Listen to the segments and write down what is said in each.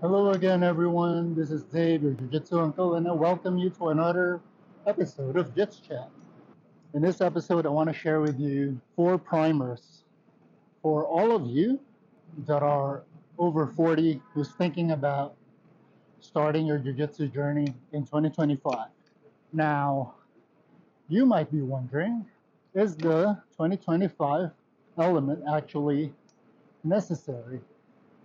Hello again, everyone. This is Dave, your Jiu-Jitsu uncle, and I welcome you to another episode of JitsChat. In this episode, I want to share with you 4 primers for all of you that are over 40 who's thinking about starting your Jiu-Jitsu journey in 2025. Now, you might be wondering, is the 2025 element actually necessary?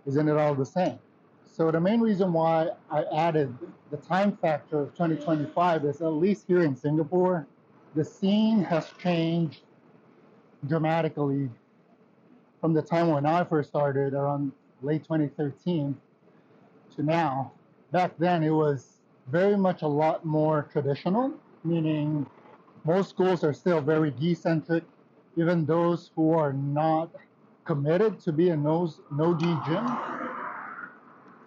Isn't it all the same? So the main reason why I added the time factor of 2025 is, at least here in Singapore, the scene has changed dramatically from the time when I first started around late 2013 to now. Back then, it was very much a lot more traditional, meaning most schools are still very gi-centric. Even those who are not committed to be a no-gi gym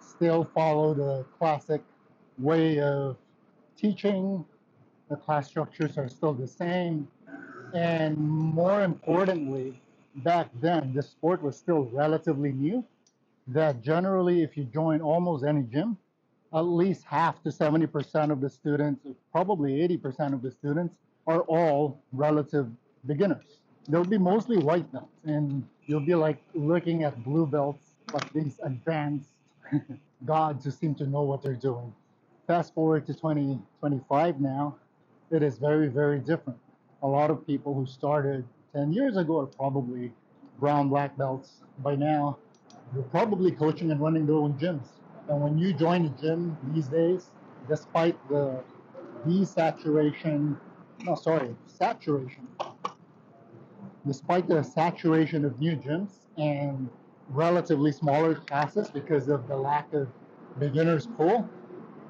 still follow the classic way of teaching. The class structures are still the same. And more importantly, back then, the sport was still relatively new. That generally, if you join almost any gym, at least half to 70% of the students, probably 80% of the students, are all relative beginners. They'll be mostly white belts, and you'll be like looking at blue belts, like these advanced gods who seem to know what they're doing. Fast forward to 2025 now, it is very, very different. A lot of people who started 10 years ago are probably brown, black belts. By now, you're probably coaching and running their own gyms. And when you join a gym these days, despite the desaturation, no, sorry, saturation, despite the saturation of new gyms and relatively smaller classes because of the lack of beginners pool,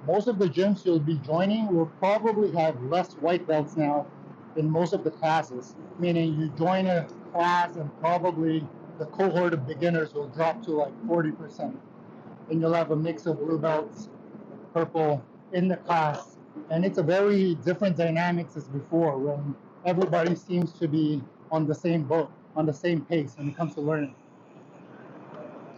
most of the gyms you'll be joining will probably have less white belts now in most of the classes, meaning you join a class and probably the cohort of beginners will drop to like 40%. And you'll have a mix of blue belts, purple in the class. And it's a very different dynamics as before, when everybody seems to be on the same boat, on the same pace when it comes to learning.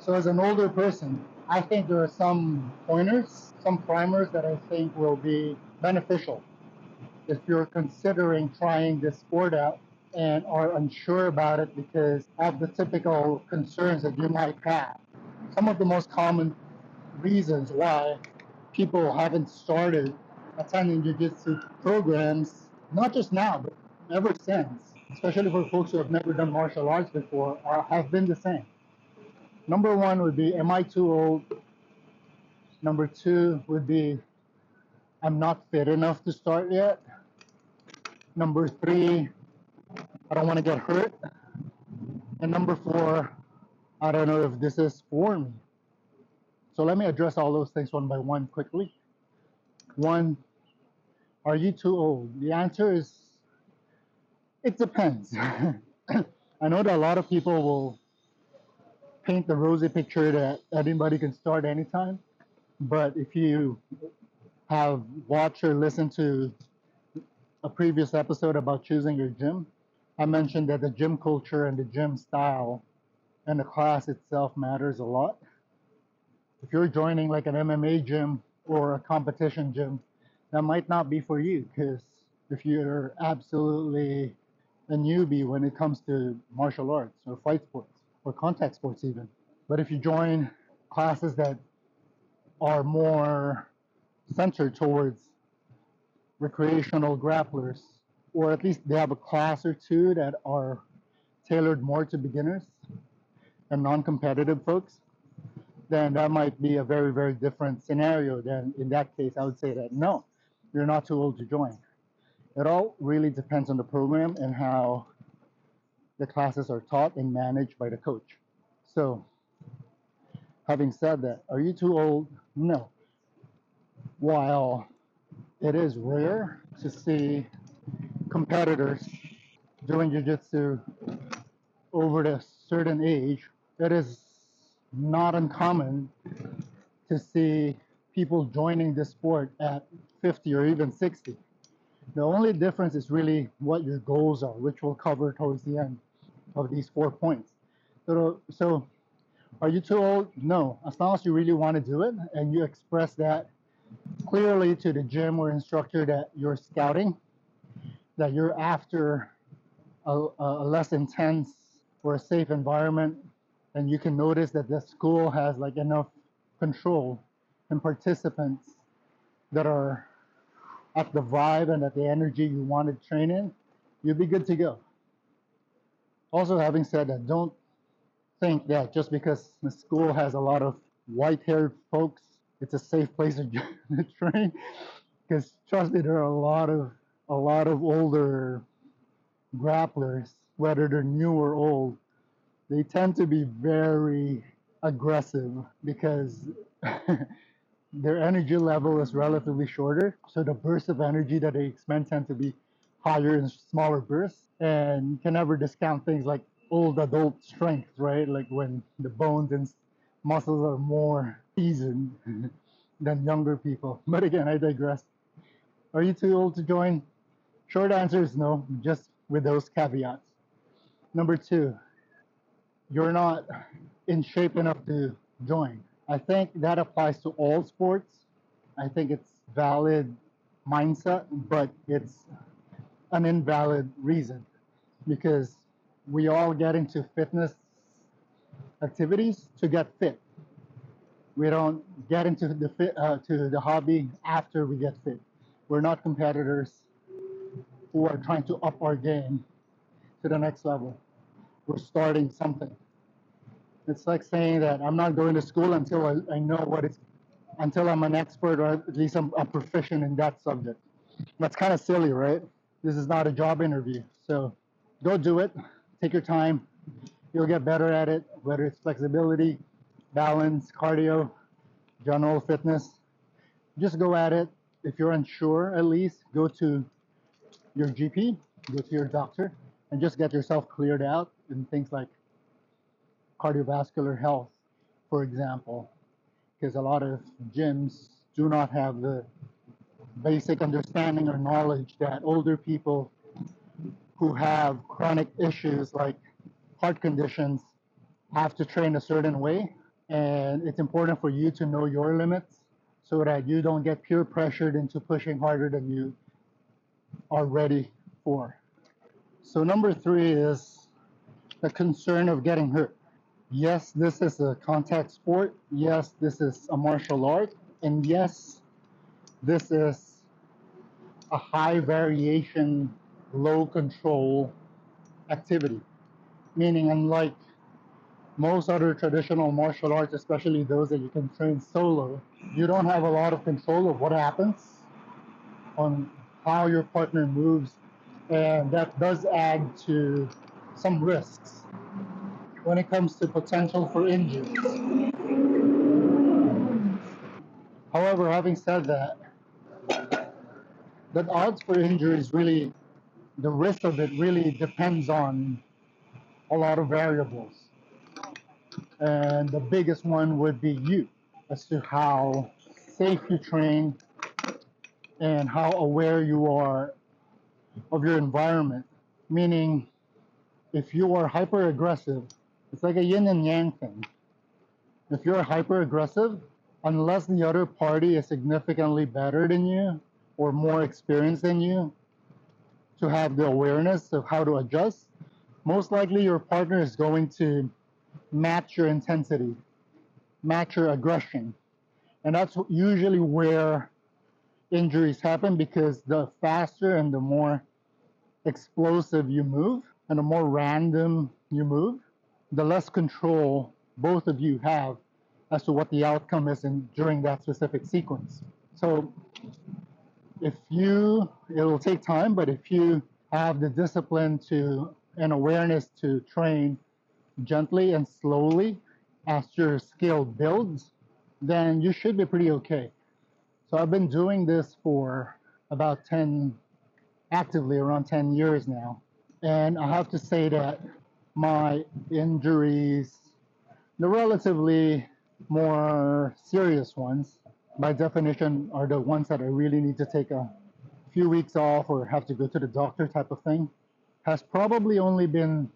So as an older person, I think there are some pointers, some primers that I think will be beneficial if you're considering trying this sport out and are unsure about it because of the typical concerns that you might have. Some of the most common reasons why people haven't started attending jiu-jitsu programs, not just now, but ever since, especially for folks who have never done martial arts before, have been the same. Number one would be, am I too old? Number two would be, I'm not fit enough to start yet. Number three, I don't want to get hurt. And number four, I don't know if this is for me. So let me address all those things one by one quickly. One, are you too old? The answer is, it depends. I know that a lot of people will paint the rosy picture that anybody can start anytime. But if you have watched or listened to a previous episode about choosing your gym, I mentioned that the gym culture and the gym style and the class itself matters a lot. If you're joining like an MMA gym or a competition gym, that might not be for you, because if you're absolutely a newbie when it comes to martial arts or fight sports or contact sports even. But if you join classes that are more centered towards recreational grapplers, or at least they have a class or two that are tailored more to beginners and non-competitive folks, then that might be a very, very different scenario. Then in that case, I would say that no, you're not too old to join. It all really depends on the program and how the classes are taught and managed by the coach. So having said that, are you too old? No. While it is rare to see competitors doing jiu-jitsu over a certain age, it is not uncommon to see people joining this sport at 50 or even 60. The only difference is really what your goals are, which we'll cover towards the end of these 4 points. So Are you too old? No. As long as you really want to do it and you express that clearly to the gym or instructor that you're scouting, that you're after a less intense or a safe environment, and you can notice that the school has like enough control and participants that are at the vibe and at the energy you want to train in, you'll be good to go. Also, having said that, don't think that just because the school has a lot of white-haired folks, it's a safe place to train. Because trust me, there are a lot of older grapplers, whether they're new or old. They tend to be very aggressive because their energy level is relatively shorter. So the bursts of energy that they expend tend to be higher in smaller bursts. And you can never discount things like old adult strength, right? Like when the bones and muscles are more seasoned than younger people. But again, I digress. Are you too old to join? Short answer is no, just with those caveats. Number two, you're not in shape enough to join. I think that applies to all sports. I think it's valid mindset, but it's an invalid reason because we all get into fitness activities to get fit. We don't get into the hobby after we get fit. We're not competitors who are trying to up our game to the next level. We're starting something. It's like saying that I'm not going to school until I know what it's, until I'm an expert or at least I'm a proficient in that subject. That's kind of silly, right? This is not a job interview. So go do it. Take your time. You'll get better at it, whether it's flexibility, balance, cardio, general fitness. Just go at it. If you're unsure, at least go to your GP, go to your doctor, and just get yourself cleared out in things like cardiovascular health, for example, because a lot of gyms do not have the basic understanding or knowledge that older people who have chronic issues like heart conditions have to train a certain way. And it's important for you to know your limits so that you don't get peer pressured into pushing harder than you are ready for. So number three is the concern of getting hurt. Yes, this is a contact sport. Yes, this is a martial art. And yes, this is a high variation, low control activity. Meaning, unlike most other traditional martial arts, especially those that you can train solo, you don't have a lot of control of what happens on how your partner moves. And that does add to some risks when it comes to potential for injury. However, having said that, the odds for injury is really, the risk of it really depends on a lot of variables. And the biggest one would be you, as to how safe you train and how aware you are of your environment. Meaning, if you are hyper aggressive, it's like a yin and yang thing. If you're hyper aggressive, unless the other party is significantly better than you or more experienced than you to have the awareness of how to adjust, most likely your partner is going to match your intensity, match your aggression. And that's usually where injuries happen, because the faster and the more explosive you move and the more random you move, the less control both of you have as to what the outcome is during that specific sequence. So it'll take time, but if you have the discipline and awareness to train gently and slowly as your skill builds, then you should be pretty okay. So I've been doing this for about actively around 10 years now. And I have to say that my injuries, the relatively more serious ones, by definition, are the ones that I really need to take a few weeks off or have to go to the doctor type of thing, has probably only been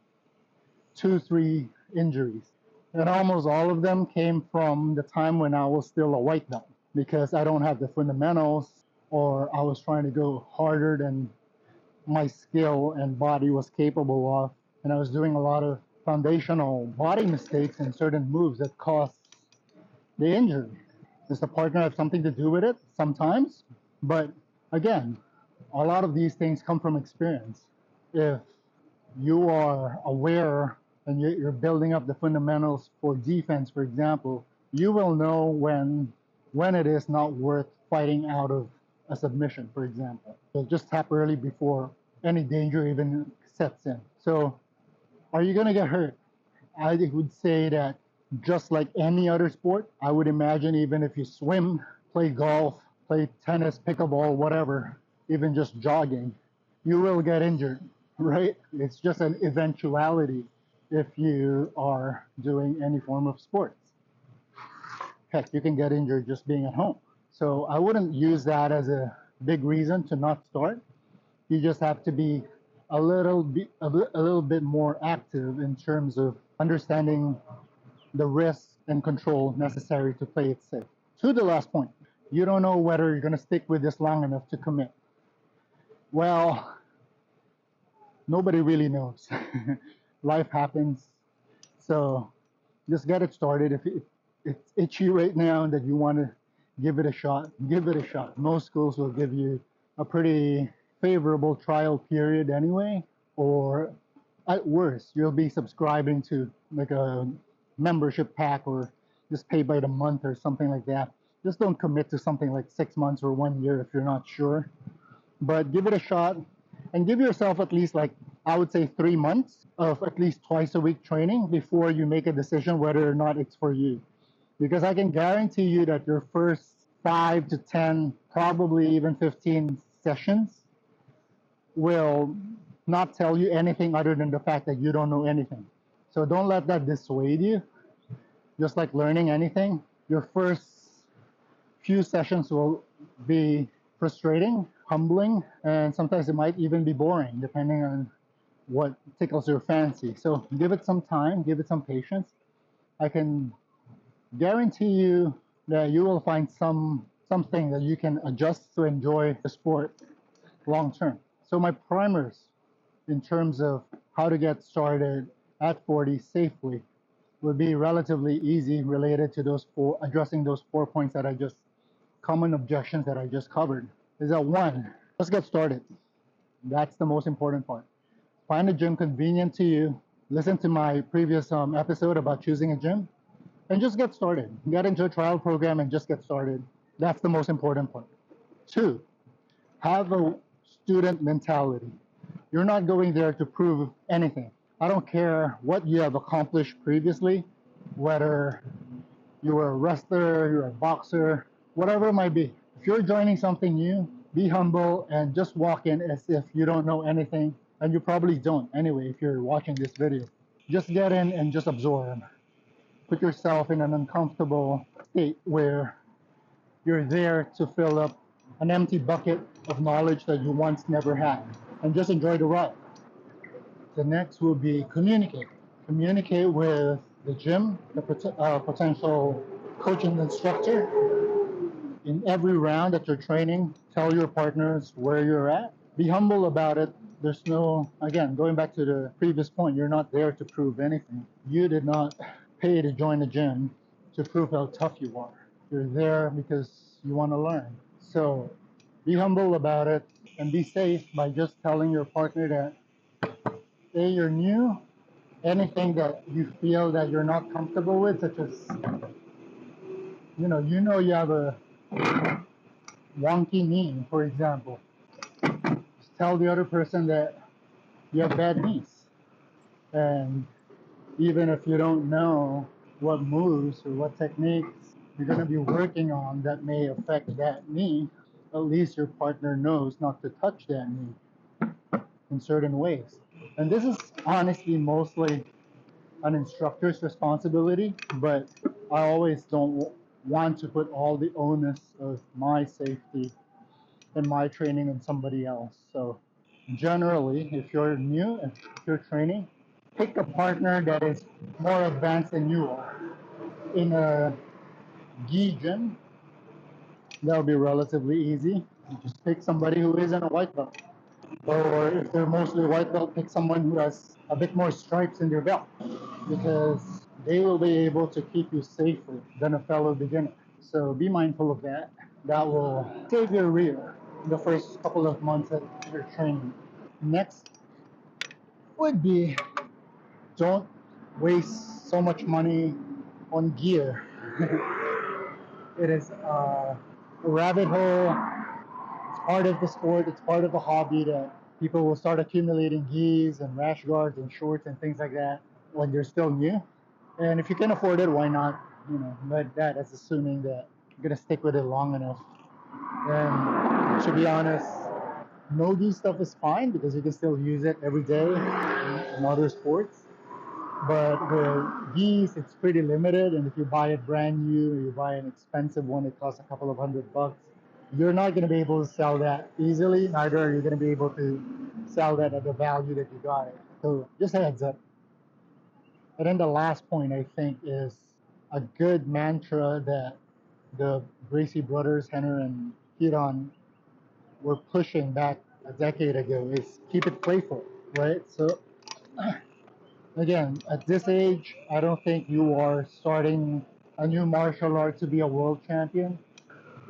2-3 injuries. And almost all of them came from the time when I was still a white belt, because I don't have the fundamentals, or I was trying to go harder than my skill and body was capable of. And I was doing a lot of foundational body mistakes and certain moves that caused the injury. Does the partner have something to do with it? Sometimes. But again, a lot of these things come from experience. If you are aware and you're building up the fundamentals for defense, for example, you will know when it is not worth fighting out of a submission, for example. So just tap early before any danger even sets in. So are you going to get hurt? I would say that just like any other sport, I would imagine even if you swim, play golf, play tennis, pickleball, whatever, even just jogging, you will get injured, right? It's just an eventuality if you are doing any form of sports. Heck, you can get injured just being at home. So I wouldn't use that as a big reason to not start. You just have to be a little bit more active in terms of understanding the risks and control necessary to play it safe. To the last point, you don't know whether you're going to stick with this long enough to commit. Well, nobody really knows. Life happens. So just get it started. If it's itchy right now and that you want to give it a shot, give it a shot. Most schools will give you a pretty favorable trial period anyway, or at worst, you'll be subscribing to like a membership pack or just pay by the month or something like that. Just don't commit to something like 6 months or 1 year if you're not sure. But give it a shot and give yourself at least, like, I would say 3 months of at least twice a week training before you make a decision whether or not it's for you. Because I can guarantee you that your first 5 to 10, probably even 15 sessions will not tell you anything other than the fact that you don't know anything. So don't let that dissuade you. Just like learning anything, your first few sessions will be frustrating, humbling, and sometimes it might even be boring, depending on what tickles your fancy. So give it some time, give it some patience. I can guarantee you that you will find something that you can adjust to enjoy the sport long term. So my primers in terms of how to get started at 40 safely would be relatively easy, related to addressing those 4 points that I just, common objections that I just covered. Is that one, let's get started. That's the most important part. Find a gym convenient to you. Listen to my previous episode about choosing a gym, and just get started. Get into a trial program and just get started. That's the most important part. Two, have a student mentality. You're not going there to prove anything. I don't care what you have accomplished previously, whether you were a wrestler, you're a boxer, whatever it might be. If you're joining something new, be humble and just walk in as if you don't know anything, and you probably don't anyway if you're watching this video. Just get in and just absorb. Put yourself in an uncomfortable state where you're there to fill up an empty bucket of knowledge that you once never had, and just enjoy the ride. The next will be communicate. Communicate with the gym, the potential coach and instructor. In every round that you're training, tell your partners where you're at. Be humble about it. There's no, again, going back to the previous point, you're not there to prove anything. You did not pay to join the gym to prove how tough you are. You're there because you want to learn. So be humble about it and be safe by just telling your partner that, hey, you're new. Anything that you feel that you're not comfortable with, such as, you have a wonky knee, for example. Just tell the other person that you have bad knees. And even if you don't know what moves or what techniques you're going to be working on that may affect that knee, at least your partner knows not to touch that knee in certain ways. And this is honestly mostly an instructor's responsibility, but I always don't want to put all the onus of my safety and my training on somebody else. So generally, if you're new and if you're training, pick a partner that is more advanced than you are. In a gi gym, that'll be relatively easy. You just pick somebody who isn't a white belt. Or if they're mostly white belt, pick someone who has a bit more stripes in their belt, because they will be able to keep you safer than a fellow beginner. So be mindful of that. That will save your rear the first couple of months that you're training. Next would be, don't waste so much money on gear. It is a rabbit hole. It's part of the sport. It's part of the hobby that people will start accumulating gis and rash guards and shorts and things like that when they're still new. And if you can afford it, why not? But that is assuming that you're gonna stick with it long enough. And to be honest, no gi stuff is fine because you can still use it every day in other sports. But with gis, it's pretty limited, and if you buy it brand new, or you buy an expensive one, it costs a couple of $100. You're not going to be able to sell that easily. Neither are you going to be able to sell that at the value that you got it. So just a heads up. And then the last point, I think, is a good mantra that the Gracie brothers, Henner and Hiron, were pushing back a decade ago is keep it playful, right? So again, at this age, I don't think you are starting a new martial art to be a world champion.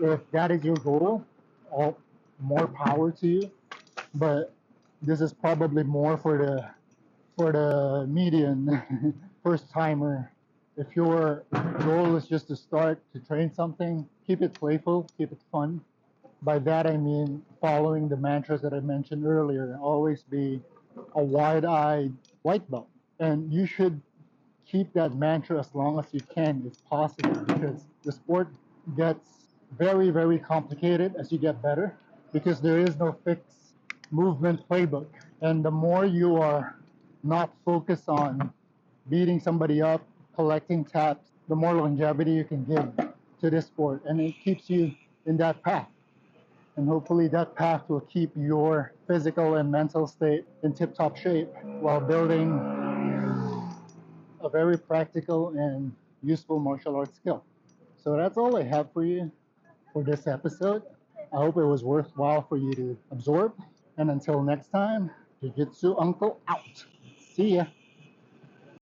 If that is your goal, all more power to you. But this is probably more for the median first timer. If your goal is just to start to train something, keep it playful, keep it fun. By that I mean following the mantras that I mentioned earlier. Always be a wide-eyed white belt. And you should keep that mantra as long as you can if possible, because the sport gets very, very complicated as you get better, because there is no fixed movement playbook. And the more you are not focused on beating somebody up, collecting taps, the more longevity you can give to this sport. And it keeps you in that path. And hopefully that path will keep your physical and mental state in tip-top shape while building a very practical and useful martial arts skill. So that's all I have for you for this episode. I hope it was worthwhile for you to absorb. And until next time, Jiu Jitsu Uncle out. See ya.